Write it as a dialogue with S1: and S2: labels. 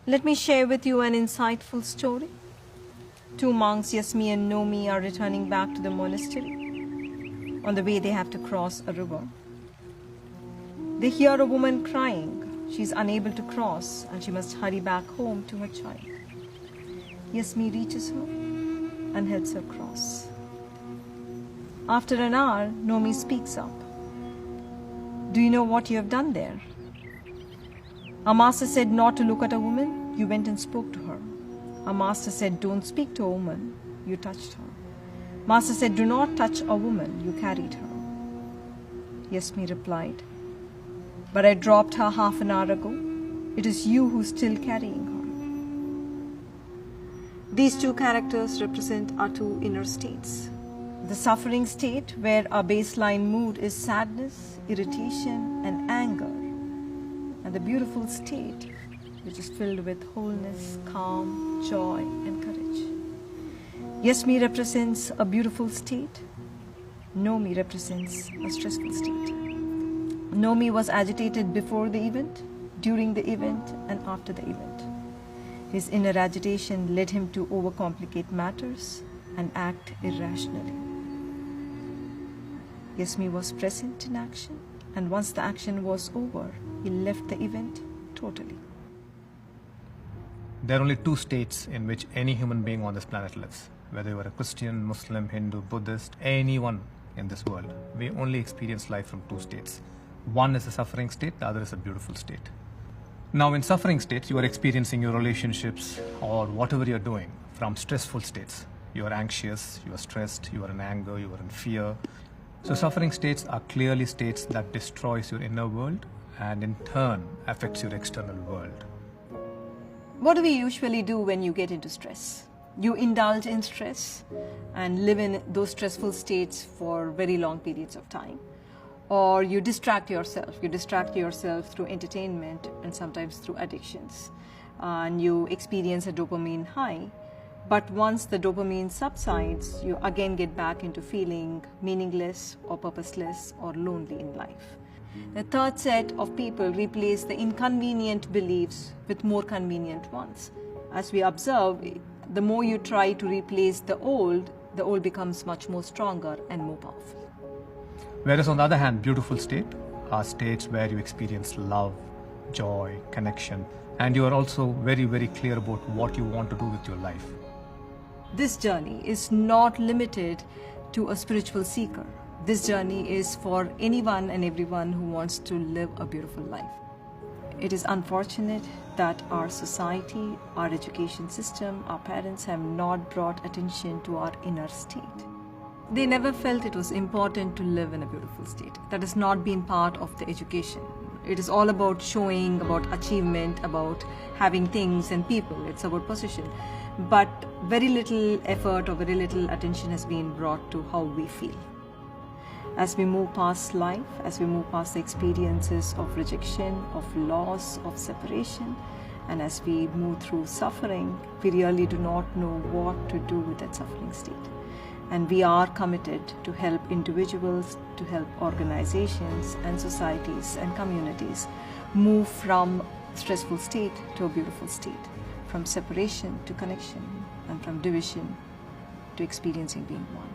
S1: Let me share with you an insightful story. Two monks, Yasmi and Nomi, are returning back to the monastery. On the way, they have to cross a river. They hear a woman crying. She is unable to cross and she must hurry back home to her child. Yasmi reaches her and helps her cross. After an hour, Nomi speaks up. Do you know what you have done there? Our master said not to look at a woman. You went and spoke to her. Our master said don't speak to a woman. You touched her. Master said do not touch a woman. You carried her. Yasmi replied, but I dropped her half an hour ago. It is you who's still carrying her. These two characters represent our two inner states. The suffering state, where our baseline mood is sadness, irritation, and anger. And the beautiful state, which is filled with wholeness, calm, joy, and courage. Yasmi represents a beautiful state. Nomi represents a stressful state. Nomi was agitated before the event, during the event, and after the event. His inner agitation led him to overcomplicate matters and act irrationally. Yasmi was present in action, and once the action was over, he left the event totally.
S2: There are only two states in which any human being on this planet lives. Whether you are a Christian, Muslim, Hindu, Buddhist, anyone in this world, we only experience life from two states. One is a suffering state, the other is a beautiful state. Now in suffering states, you are experiencing your relationships or whatever you're doing from stressful states. You are anxious, you are stressed, you are in anger, you are in fear. So suffering states are clearly states that destroys your inner world and in turn affects your external world.
S1: What do we usually do when you get into stress? You indulge in stress and live in those stressful states for very long periods of time. Or you distract yourself. You distract yourself through entertainment and sometimes through addictions. And you experience a dopamine high. But once the dopamine subsides, you again get back into feeling meaningless or purposeless or lonely in life. The third set of people replace the inconvenient beliefs with more convenient ones. As we observe, the more you try to replace the old becomes much more stronger and more powerful.
S2: Whereas on the other hand, beautiful state are states where you experience love, joy, connection, and you are also very, very clear about what you want to do with your life.
S1: This journey is not limited to a spiritual seeker. This journey is for anyone and everyone who wants to live a beautiful life. It is unfortunate that our society, our education system, our parents have not brought attention to our inner state. They never felt it was important to live in a beautiful state. That has not been part of the education. It is all about showing, about achievement, about having things and people. It's about position. But very little effort or very little attention has been brought to how we feel. As we move past life, as we move past the experiences of rejection, of loss, of separation, and as we move through suffering, we really do not know what to do with that suffering state. And we are committed to help individuals, to help organizations and societies and communities move from stressful state to a beautiful state, from separation to connection, and from division to experiencing being one.